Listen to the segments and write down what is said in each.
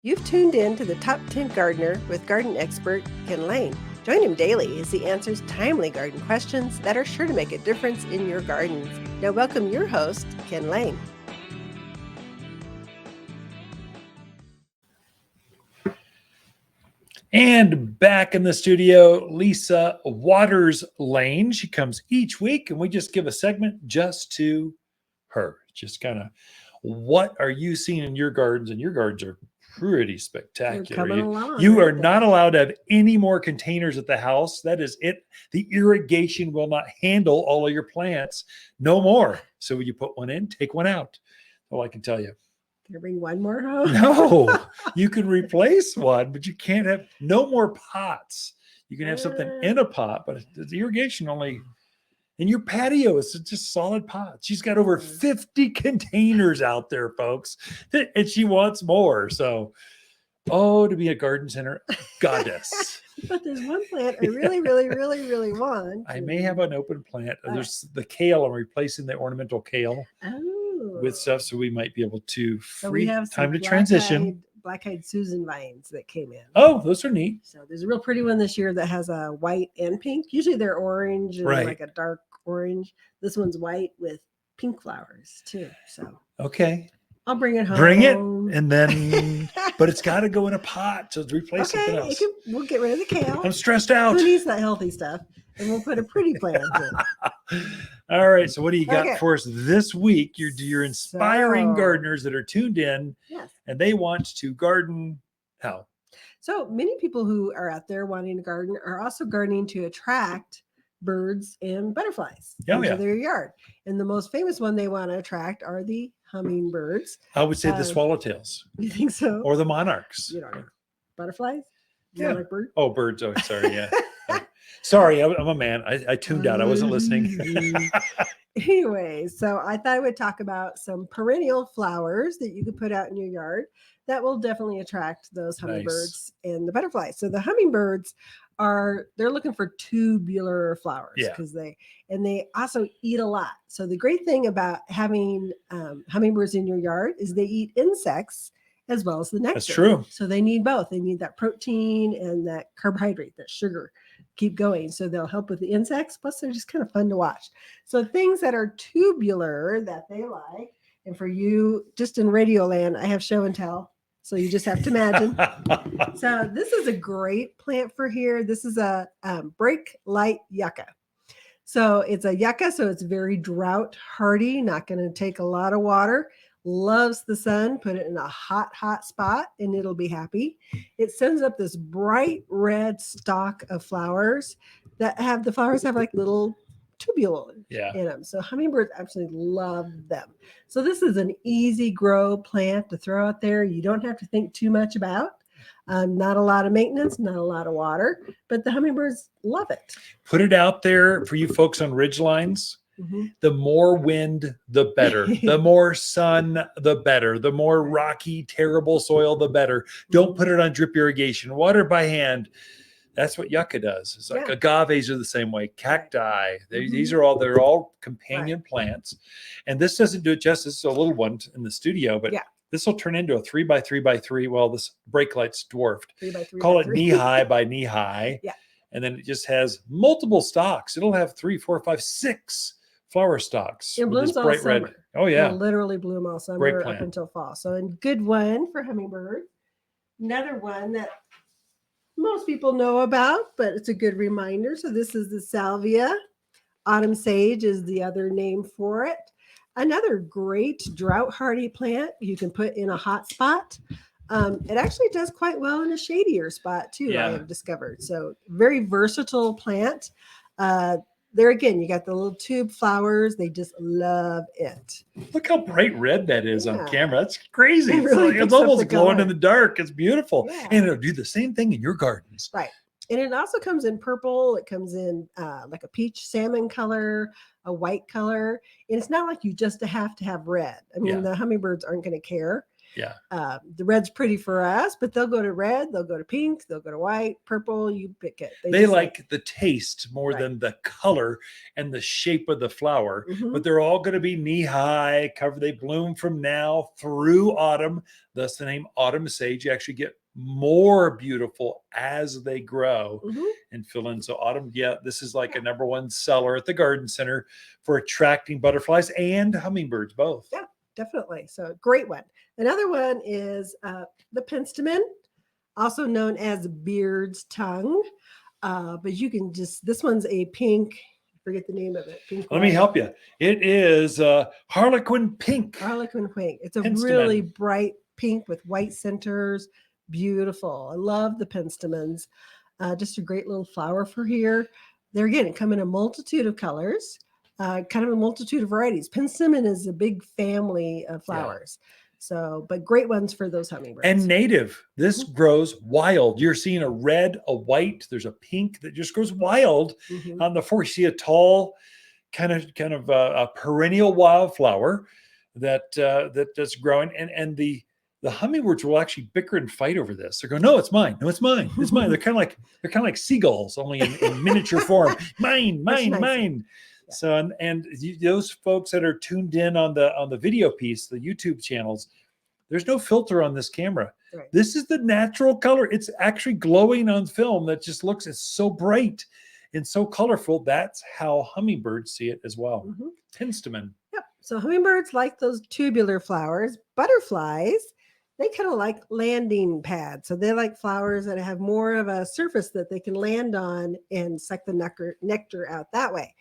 You've tuned in to the Top 10 Gardener with garden expert Ken Lain. Join him daily as he answers timely garden questions that are sure to make a difference in your gardens. Now welcome your host, Ken Lain. And back in the studio, Lisa Waters Lane. She comes each week and we just give a segment just to her. Just kind of, what are you seeing in your gardens? And your gardens are pretty spectacular. You are not allowed to have any more containers at the house. That is it. The irrigation will not handle all of your plants. No more. So when you put one in, take one out. All I can tell you. Can I bring one more home? No, you can replace one, but you can't have no more pots. You can have something in a pot, but the irrigation only in your patio is just solid pots. She's got over 50 containers out there, folks, and she wants more. So, to be a garden center goddess. But there's one plant I really want. I may have an open plant. There's the kale. I'm replacing the ornamental kale. With stuff, so we might be able to we have time to transition. Black-eyed Susan vines that came in. Oh, those are neat. So there's a real pretty one this year that has a white and pink. Usually they're orange and like a dark orange. This one's white with pink flowers too. So okay, I'll bring it home. Bring it, and then, but it's got to go in a pot. So replace something else. We'll get rid of the kale. I'm stressed out. Who needs that healthy stuff? And we'll put a pretty plant in. All right. So what do you got for us this week? You're inspiring gardeners that are tuned in, and they want to garden how? So many people who are out there wanting to garden are also gardening to attract birds and butterflies into their yard. And the most famous one they want to attract are the hummingbirds. I would say the swallowtails. You think so? Or the monarchs. You know, butterflies? Monarch bird? Oh, birds. Oh, sorry. Yeah. Sorry, I'm a man. I tuned out. I wasn't listening. Anyway, so I thought I would talk about some perennial flowers that you could put out in your yard that will definitely attract those hummingbirds and the butterflies. So the hummingbirds they're looking for tubular flowers because they also eat a lot. So the great thing about having hummingbirds in your yard is they eat insects as well as the nectar. That's true. So they need both. They need that protein and that carbohydrate, that sugar. Keep going. So they'll help with the insects. Plus, they're just kind of fun to watch. So things that are tubular that they like, and for you, just in radio land, I have show and tell. So you just have to imagine. So this is a great plant for here. This is a brake light yucca. So it's a yucca, so it's very drought hardy, not going to take a lot of water. Loves the sun. Put it in a hot spot and it'll be happy. It sends up this bright red stalk of flowers that have like little tubules in them. So hummingbirds absolutely love them. So this is an easy grow plant to throw out there. You don't have to think too much about. Not a lot of maintenance, not a lot of water, but the hummingbirds love it. Put it out there for you folks on ridge lines. Mm-hmm. The more wind, the better. The more sun, the better. The more rocky, terrible soil, the better. Don't put it on drip irrigation. Water by hand. That's what yucca does. It's like agaves are the same way. Cacti. They're all companion plants. And this doesn't do it justice. It's a little one in the studio, but this will turn into a 3x3x3. Well, this brake light's dwarfed. 3x3. Call it knee high by knee high. Yeah. And then it just has multiple stalks. It'll have 3, 4, 5, 6 flower stalks. It blooms all summer. Red. Oh, yeah. It'll literally bloom all summer up until fall. So a good one for hummingbird. Another one that most people know about, but it's a good reminder. So this is the salvia. Autumn sage is the other name for it. Another great drought hardy plant you can put in a hot spot. It actually does quite well in a shadier spot too, I have discovered. So very versatile plant. There again, you got the little tube flowers. They just love it. Look how bright red that is on camera. That's crazy. It's almost glowing in the dark. It's beautiful. Yeah. And it'll do the same thing in your gardens. Right. And it also comes in purple. It comes in like a peach salmon color, a white color. And it's not like you just have to have red. I mean, the hummingbirds aren't going to care. Yeah. The red's pretty for us, but they'll go to red, they'll go to pink, they'll go to white, purple, you pick it. They just like the taste more Right. than the color and the shape of the flower, Mhm. but they're all going to be knee high, cover. They bloom from now through autumn, thus the name autumn sage. You actually get more beautiful as they grow Mhm. and fill in. So autumn, yeah, this is like a number one seller at the garden center for attracting butterflies and hummingbirds both. Yeah, definitely. So great one. Another one is the penstemon, also known as beard's tongue. But you can just, this one's a pink, forget the name of it. Pink Let me white. help you. It is Harlequin pink. Harlequin pink. It's a Penstemon. really bright pink with white centers. Beautiful. I love the penstemons. Just a great little flower for here. There again, it come in a multitude of colors, kind of a multitude of varieties. Penstemon is a big family of flowers. So, but great ones for those hummingbirds. And native. This grows wild. You're seeing a red, a white. There's a pink that just grows wild Mhm. on the floor. You see a tall, kind of a perennial wildflower that's growing, and the hummingbirds will actually bicker and fight over this. They're going, no, it's mine. No, it's mine. It's mine. They're kind of like seagulls, only in miniature form. Mine, mine, mine. Yeah. So those folks that are tuned in on the video piece, the YouTube channels, there's no filter on this camera. Right. This is the natural color. It's actually glowing on film. That just looks, it's so bright and so colorful. That's how hummingbirds see it as well. Mm-hmm. Penstemon. Yep. So hummingbirds like those tubular flowers. Butterflies, they kind of like landing pads. So they like flowers that have more of a surface that they can land on and suck the nectar out that way.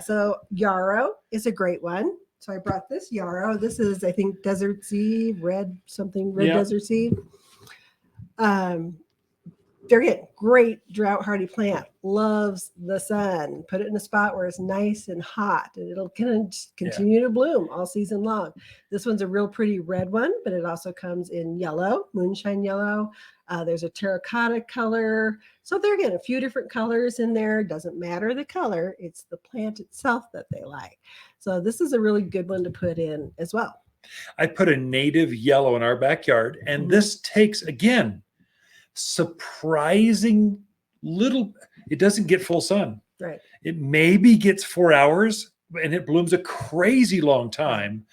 So yarrow is a great one. So I brought this yarrow. This is, I think, desert seed, red desert seed. They're getting great drought hardy plant. Loves the sun. Put it in a spot where it's nice and hot, and it'll kind of continue to bloom all season long. This one's a real pretty red one, but it also comes in yellow, moonshine yellow. There's a terracotta color. So they're getting a few different colors in there. Doesn't matter the color. It's the plant itself that they like. So this is a really good one to put in as well. I put a native yellow in our backyard, and this takes, again, surprising little, it doesn't get full sun. Right. It maybe gets 4 hours, and it blooms a crazy long time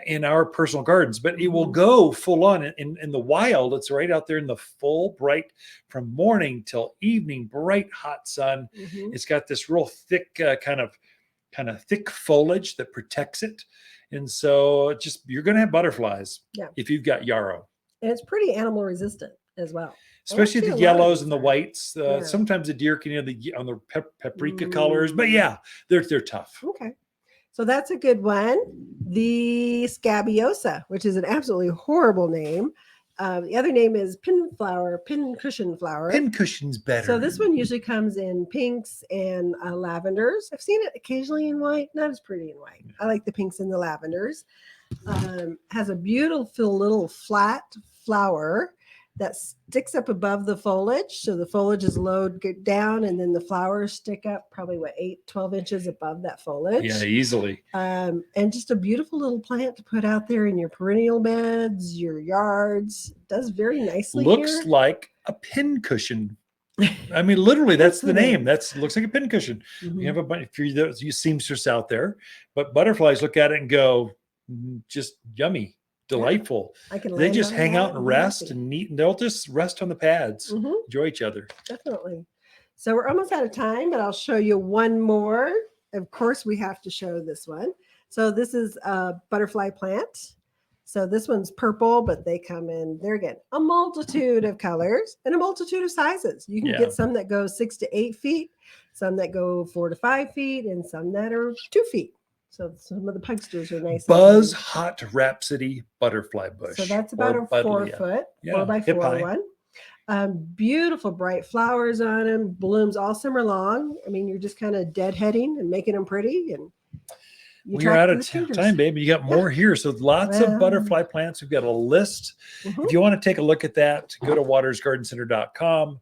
in our personal gardens, but it will go full on in the wild. It's right out there in the full bright, from morning till evening, bright hot sun. It's got this real thick kind of thick foliage that protects it, and so just, you're going to have butterflies if you've got yarrow. And it's pretty animal resistant as well, especially the yellows and the whites. Sometimes the deer can, on the paprika colors, but they're tough. Okay, so that's a good one. The scabiosa, which is an absolutely horrible name. The other name is pincushion flower. Pincushion's better. So this one usually comes in pinks and lavenders. I've seen it occasionally in white, not as pretty in white. I like the pinks and the lavenders. Has a beautiful little flat flower that sticks up above the foliage. So the foliage is low down, and then the flowers stick up probably 12 inches above that foliage. Yeah, easily. And just a beautiful little plant to put out there in your perennial beds, your yards. It does very nicely. Looks like a pincushion. I mean, literally, that's the name. Looks like a pincushion. You have a bunch for you seamstress out there, but butterflies look at it and go, just yummy. Delightful. They just hang out and rest and neat, and they'll just rest on the pads, enjoy each other. Definitely. So we're almost out of time, but I'll show you one more. Of course, we have to show this one. So this is a butterfly plant. So this one's purple, but they come in, they're again a multitude of colors and a multitude of sizes. You can get some that go 6 to 8 feet, some that go 4 to 5 feet, and some that are 2 feet. So some of the pugsters are nice. Buzz Hot Rhapsody butterfly bush. So that's about a 4 foot, 4 by 4 one. Beautiful bright flowers on them, blooms all summer long. I mean, you're just kind of deadheading and making them pretty. And we're out of time, baby. You got more here. So lots of butterfly plants. We've got a list. If you want to take a look at that, go to watersgardencenter.com.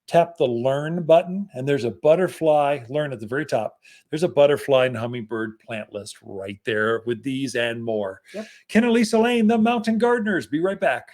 tap the Learn button, and there's a butterfly, Learn at the very top. There's a butterfly and hummingbird plant list right there with these and more. Yep. Ken and Lisa Lain, the Mountain Gardeners. Be right back.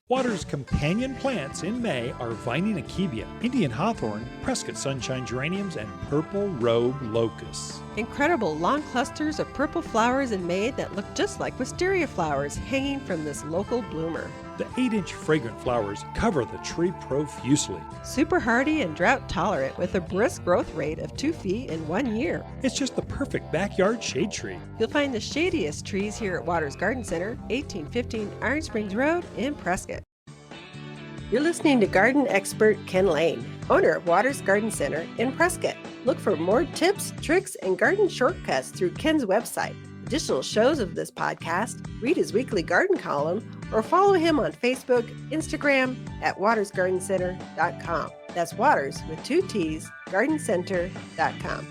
Water's companion plants in May are Vining akebia, Indian hawthorn, Prescott sunshine geraniums, and purple robe locusts. Incredible long clusters of purple flowers in May that look just like wisteria flowers hanging from this local bloomer. The 8-inch fragrant flowers cover the tree profusely. Super hardy and drought tolerant with a brisk growth rate of 2 feet in 1 year. It's just the perfect backyard shade tree. You'll find the shadiest trees here at Waters Garden Center, 1815 Iron Springs Road in Prescott. You're listening to garden expert Ken Lain, owner of Waters Garden Center in Prescott. Look for more tips, tricks, and garden shortcuts through Ken's website. Additional shows of this podcast, read his weekly garden column, or follow him on Facebook, Instagram at watersgardencenter.com. That's Waters with 2 T's, gardencenter.com.